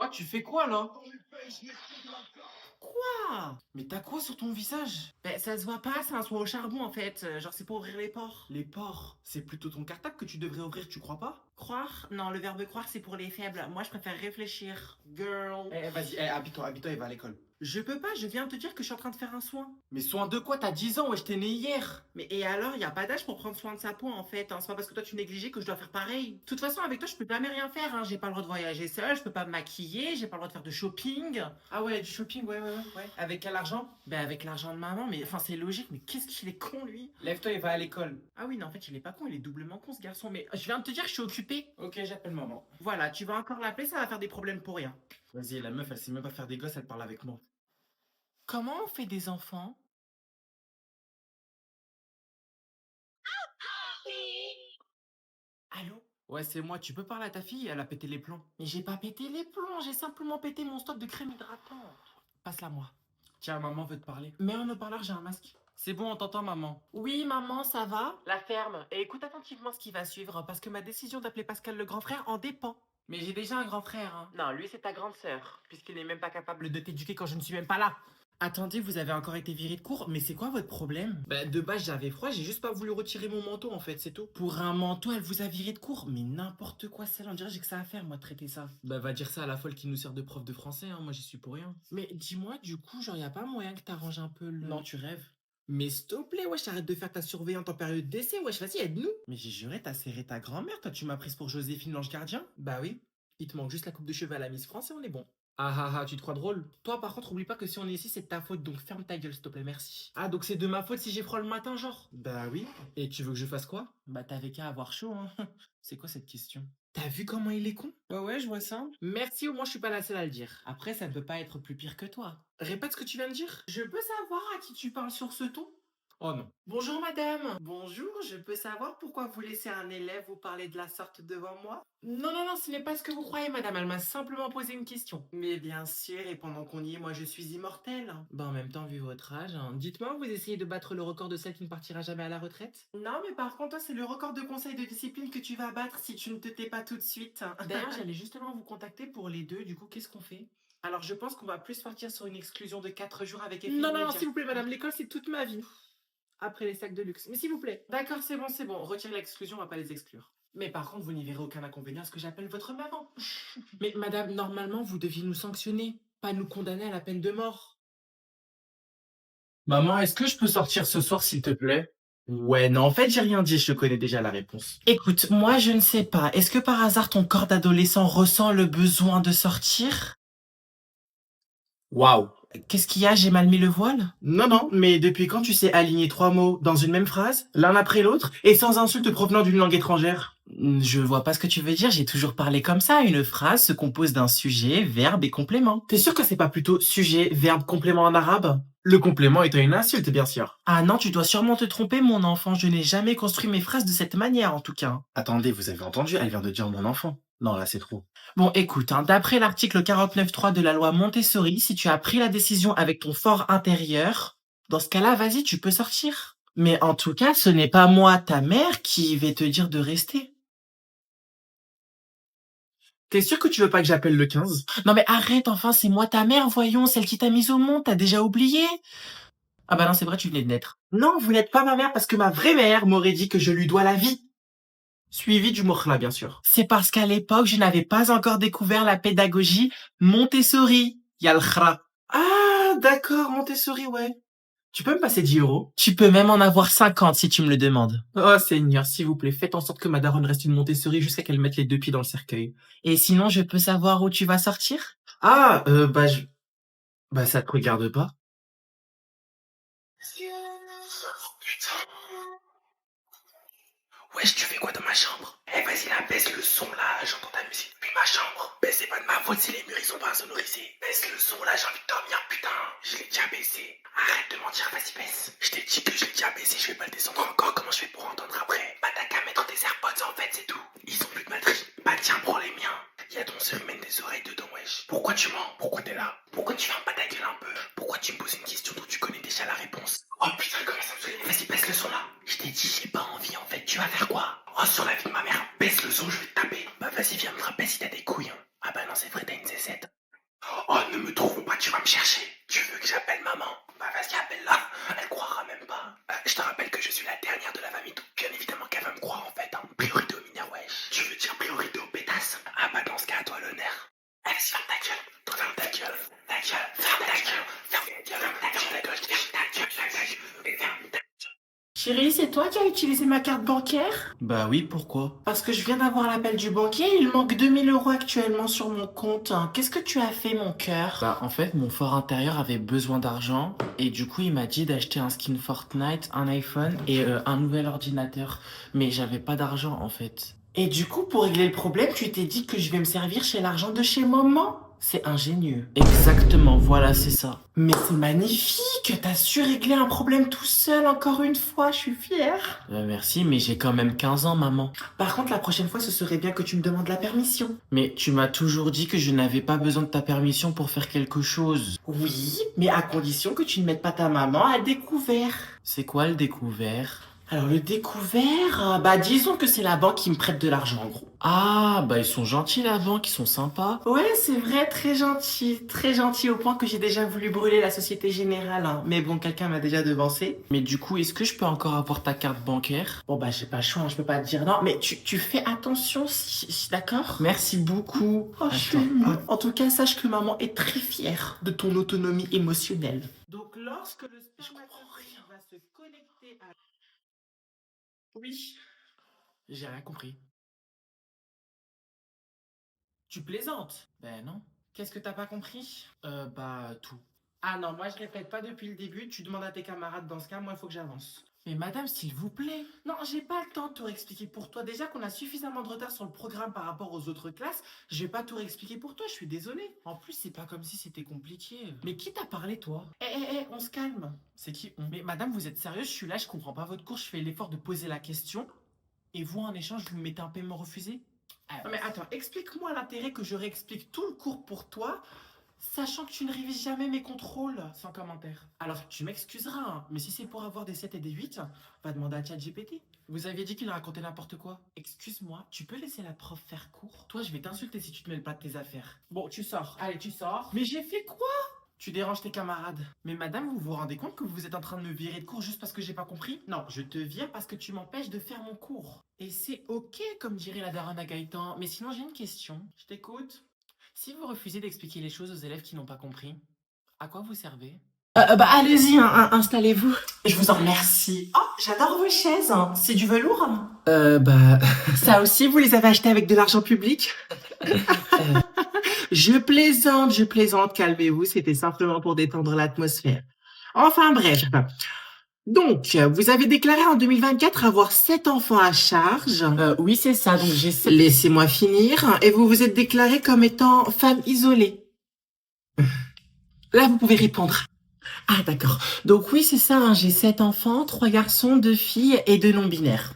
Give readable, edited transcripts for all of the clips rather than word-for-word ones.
Oh, tu fais quoi là? Quoi? Mais t'as quoi sur ton visage? Ben, ça se voit pas, c'est un soin au charbon en fait. Genre, c'est pour ouvrir les pores. Les pores, c'est plutôt ton cartable que tu devrais ouvrir, tu crois pas? Croire? Non, le verbe croire, c'est pour les faibles. Moi, je préfère réfléchir. Girl. Vas-y, habille-toi, il va à l'école. Je peux pas, je viens de te dire que je suis en train de faire un soin. Mais soin de quoi? T'as 10 ans, ouais, je t'ai né hier. Mais et alors, y a pas d'âge pour prendre soin de sa peau en fait. Hein. C'est pas parce que toi tu négligeais que je dois faire pareil. De toute façon, avec toi, je peux jamais rien faire. Hein. J'ai pas le droit de voyager seul, je peux pas me maquiller, j'ai pas le droit de faire de shopping. Ah ouais, du shopping, ouais. Avec quel argent? Ben, avec l'argent de maman, mais enfin, c'est logique, mais qu'est-ce qu'il est con lui? Lève-toi et va à l'école. Ah oui, non, en fait, il est pas con, il est doublement con ce garçon. Mais je viens de te dire que je suis occupée. Ok, j'appelle maman. Voilà, tu vas encore l'appeler, ça va faire des problèmes pour rien. Vas-y, la meuf, elle sait même pas faire des gosses, elle parle avec moi. Comment on fait des enfants? Allô? Ouais, c'est moi, tu peux parler à ta fille, elle a pété les plombs. Mais j'ai pas pété les plombs, j'ai simplement pété mon stock de crème hydratante. Passe-la moi. Tiens, maman veut te parler. Mets en haut-parleur, j'ai un masque. C'est bon, on t'entend, maman. Oui, maman, ça va? La ferme. Et écoute attentivement ce qui va suivre, parce que ma décision d'appeler Pascal le grand frère en dépend. Mais j'ai déjà un grand frère, hein. Non, lui, c'est ta grande sœur, puisqu'il n'est même pas capable de t'éduquer quand je ne suis même pas là. Attendez, vous avez encore été viré de cours, mais c'est quoi votre problème? Bah, de base, j'avais froid, j'ai juste pas voulu retirer mon manteau, en fait, c'est tout. Pour un manteau, elle vous a viré de cours? Mais n'importe quoi, celle, on dirait que j'ai que ça à faire, moi, de traiter ça. Bah, va dire ça à la folle qui nous sert de prof de français, hein, moi j'y suis pour rien. Mais dis-moi, du coup, genre, y a pas moyen que t'arranges un peu le... Non, tu rêves. Mais s'il te plaît, wesh, arrête de faire ta surveillante en période d'essai, wesh, vas-y, aide-nous. Mais j'ai juré, t'as serré ta grand-mère, toi, tu m'as prise pour Joséphine l'ange gardien? Bah oui. Il te manque juste la coupe de cheveux à la Miss France et on est bon. Tu te crois drôle? Toi, par contre, oublie pas que si on est ici, c'est de ta faute, donc ferme ta gueule, s'il te plaît, merci. Ah, donc c'est de ma faute si j'ai froid le matin, genre? Bah oui. Et tu veux que je fasse quoi? Bah t'avais qu'à avoir chaud, hein. C'est quoi cette question? T'as vu comment il est con? Ouais, je vois ça. Merci, au moins je suis pas la seule à le dire. Après, ça ne peut pas être plus pire que toi. Répète ce que tu viens de dire. Je peux savoir à qui tu parles sur ce ton? Oh non. Bonjour madame. Bonjour, je peux savoir pourquoi vous laissez un élève vous parler de la sorte devant moi? Non, ce n'est pas ce que vous croyez madame, elle m'a simplement posé une question. Mais bien sûr, et pendant qu'on y est, moi je suis immortel. Bah en même temps, vu votre âge, hein, dites-moi, vous essayez de battre le record de celle qui ne partira jamais à la retraite? Non, mais par contre, toi, c'est le record de conseil de discipline que tu vas battre si tu ne te tais pas tout de suite. D'ailleurs, j'allais justement vous contacter pour les deux, du coup, qu'est-ce qu'on fait? Alors, je pense qu'on va plus partir sur une exclusion de 4 jours avec effet Non, immédiat. s'il vous plaît, madame, l'école c'est toute ma vie. Après les sacs de luxe. Mais s'il vous plaît. D'accord, c'est bon. Retirez l'exclusion, on va pas les exclure. Mais par contre, vous n'y verrez aucun inconvénient à ce que j'appelle votre maman. Mais madame, normalement, vous deviez nous sanctionner, pas nous condamner à la peine de mort. Maman, est-ce que je peux sortir ce soir, s'il te plaît? Ouais, non, en fait, j'ai rien dit, je connais déjà la réponse. Écoute, moi, je ne sais pas. Est-ce que par hasard, ton corps d'adolescent ressent le besoin de sortir? Waouh. Qu'est-ce qu'il y a? J'ai mal mis le voile? Non, mais depuis quand tu sais aligner 3 mots dans une même phrase, l'un après l'autre, et sans insulte provenant d'une langue étrangère? Je vois pas ce que tu veux dire, j'ai toujours parlé comme ça. Une phrase se compose d'un sujet, verbe et complément. T'es sûr que c'est pas plutôt sujet, verbe, complément en arabe? Le complément étant une insulte, bien sûr. Ah non, tu dois sûrement te tromper, mon enfant. Je n'ai jamais construit mes phrases de cette manière, en tout cas. Attendez, vous avez entendu, elle vient de dire mon enfant. Non, là, c'est trop. Bon, écoute, hein, d'après l'article 49.3 de la loi Montessori, si tu as pris la décision avec ton fort intérieur, dans ce cas-là, vas-y, tu peux sortir. Mais en tout cas, ce n'est pas moi, ta mère, qui vais te dire de rester. T'es sûr que tu veux pas que j'appelle le 15? Non mais arrête, enfin, c'est moi ta mère, voyons, celle qui t'a mise au monde, t'as déjà oublié? Ah bah non, c'est vrai, tu venais de naître. Non, vous n'êtes pas ma mère parce que ma vraie mère m'aurait dit que je lui dois la vie. Suivi du morla, bien sûr. C'est parce qu'à l'époque, je n'avais pas encore découvert la pédagogie Montessori. Yalchra. Ah, d'accord, Montessori, ouais. Tu peux me passer 10 euros? Tu peux même en avoir 50 si tu me le demandes. Oh Seigneur, s'il vous plaît, faites en sorte que ma daronne reste une Montessori jusqu'à qu'elle mette les 2 pieds dans le cercueil. Et sinon, je peux savoir où tu vas sortir? Bah ça te regarde pas. Wesh, tu fais quoi dans ma chambre? Eh vas-y là, baisse le son là, j'entends ta musique depuis ma chambre. Baisse, c'est pas de ma faute si les murs ils sont pas insonorisés. Baisse le son là, j'ai envie de dormir, putain. Je l'ai déjà baissé. Arrête de mentir, vas-y baisse. Je t'ai dit que je l'ai déjà baissé, je vais pas le descendre encore, comment je fais pour entendre après? Bah t'as qu'à mettre des AirPods en fait, c'est tout. Ils ont plus de batterie. Bah tiens, prends les miens. Y'a ton seul mène des oreilles dedans, wesh. Pourquoi tu mens? Pourquoi t'es là? Pourquoi tu fermes pas ta gueule un peu? Pourquoi tu me poses une question dont tu connais déjà la réponse? Oh putain, comment ça me saoule? Vas-y, baisse le son là. Je t'ai dit, j'ai pas envie en fait, tu vas faire quoi? Oh, sur la vie de ma mère, baisse le son, je vais te taper. Bah vas-y, viens me frapper si t'as des couilles. Hein. Ah bah non, c'est vrai, t'as une C7. toi qui as utilisé ma carte bancaire? Bah oui, pourquoi? Parce que je viens d'avoir l'appel du banquier, il manque 2000 € actuellement sur mon compte. Qu'est-ce que tu as fait, mon cœur? Bah en fait, mon fort intérieur avait besoin d'argent et du coup il m'a dit d'acheter un skin Fortnite, un iPhone et un nouvel ordinateur. Mais j'avais pas d'argent en fait. Et du coup, pour régler le problème, tu t'es dit que je vais me servir chez l'argent de chez maman? C'est ingénieux. Exactement, voilà, c'est ça. Mais c'est magnifique, t'as su régler un problème tout seul encore une fois, je suis fière. Merci, mais j'ai quand même 15 ans, maman. Par contre, la prochaine fois, ce serait bien que tu me demandes la permission. Mais tu m'as toujours dit que je n'avais pas besoin de ta permission pour faire quelque chose. Oui, mais à condition que tu ne mettes pas ta maman à découvert. C'est quoi le découvert? Alors le découvert, disons que c'est la banque qui me prête de l'argent en gros. Ah, bah ils sont gentils la banque, ils sont sympas. Ouais, c'est vrai, très gentil au point que j'ai déjà voulu brûler la Société Générale, hein. Mais bon, quelqu'un m'a déjà devancé. Mais du coup, est-ce que je peux encore avoir ta carte bancaire? Bon j'ai pas le choix, hein, je peux pas te dire non, mais tu fais attention, d'accord? Merci beaucoup. Oh, je suis émue. En tout cas, sache que maman est très fière de ton autonomie émotionnelle. Donc lorsque le spermatozoïde va se connecter à... Oui, J'ai rien compris. tu plaisantes. Ben non. Qu'est-ce que t'as pas compris? Tout. Ah non, moi je répète pas depuis le début, tu demandes à tes camarades dans ce cas, moi il faut que j'avance. Mais madame, s'il vous plaît. Non, j'ai pas le temps de tout réexpliquer pour toi. Déjà qu'on a suffisamment de retard sur le programme par rapport aux autres classes, je vais pas tout réexpliquer pour toi, je suis désolée. En plus, c'est pas comme si c'était compliqué. Mais qui t'a parlé toi? On se calme. C'est qui on? Mais madame, vous êtes sérieuse? Je suis là, je comprends pas votre cours, je fais l'effort de poser la question. Et vous, en échange, vous me mettez un paiement refusé? Non mais attends, explique-moi l'intérêt que je réexplique tout le cours pour toi, sachant que tu ne révises jamais mes contrôles. Sans commentaire. Alors tu m'excuseras, hein, mais si c'est pour avoir des 7 et des 8, va demander à ChatGPT. Vous aviez dit qu'il racontait n'importe quoi. Excuse-moi, tu peux laisser la prof faire cours? Toi, je vais t'insulter si tu te mêles pas de tes affaires. Bon, tu sors. Allez, tu sors. Mais j'ai fait quoi? Tu déranges tes camarades. Mais madame, vous vous rendez compte que vous êtes en train de me virer de cours juste parce que j'ai pas compris? Non, je te vire parce que tu m'empêches de faire mon cours. Et c'est ok, comme dirait la daronne à Gaëtan. Mais sinon, j'ai une question. Je t'écoute. Si vous refusez d'expliquer les choses aux élèves qui n'ont pas compris, à quoi vous servez? Allez-y, installez-vous. Je vous en remercie. Oh, j'adore vos chaises. C'est du velours? Ça aussi, vous les avez achetées avec de l'argent public? Je plaisante, calmez-vous, c'était simplement pour détendre l'atmosphère. Enfin bref. Donc, vous avez déclaré en 2024 avoir 7 enfants à charge. Oui, c'est ça, donc j'ai... Laissez-moi finir. Et vous vous êtes déclarée comme étant femme isolée. Là, vous pouvez répondre. Ah, d'accord. Donc oui, c'est ça, hein, j'ai 7 enfants, 3 garçons, 2 filles et 2 non-binaires.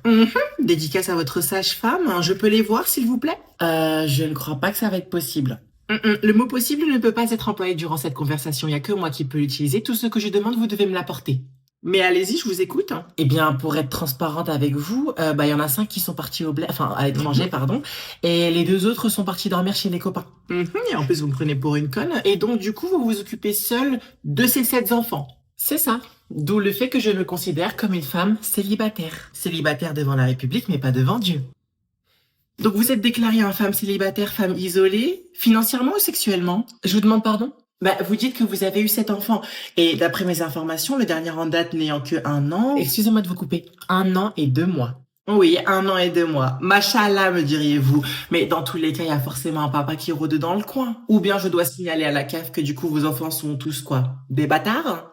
Dédicace à votre sage-femme, hein, je peux les voir, s'il vous plaît? Je ne crois pas que ça va être possible. Le mot possible ne peut pas être employé durant cette conversation, il n'y a que moi qui peux l'utiliser. Tout ce que je demande, vous devez me l'apporter. Mais allez-y, je vous écoute. Eh bien, pour être transparente avec vous, il y en a 5 qui sont partis à l'étranger, pardon, et les 2 autres sont partis dormir chez les copains. Et en plus, vous me prenez pour une conne. Et donc, du coup, vous vous occupez seule de ces 7 enfants. C'est ça. D'où le fait que je me considère comme une femme célibataire. Célibataire devant la République, mais pas devant Dieu. Donc, vous êtes déclarée en femme célibataire, femme isolée, financièrement ou sexuellement? Je vous demande pardon? Vous dites que vous avez eu 7 enfants. Et d'après mes informations, le dernier en date n'ayant que 1 an... Excusez-moi de vous couper. 1 an et 2 mois. Oui, 1 an et 2 mois. Machallah, me diriez-vous. Mais dans tous les cas, il y a forcément un papa qui rôde dans le coin. Ou bien je dois signaler à la CAF que du coup, vos enfants sont tous quoi? Des bâtards?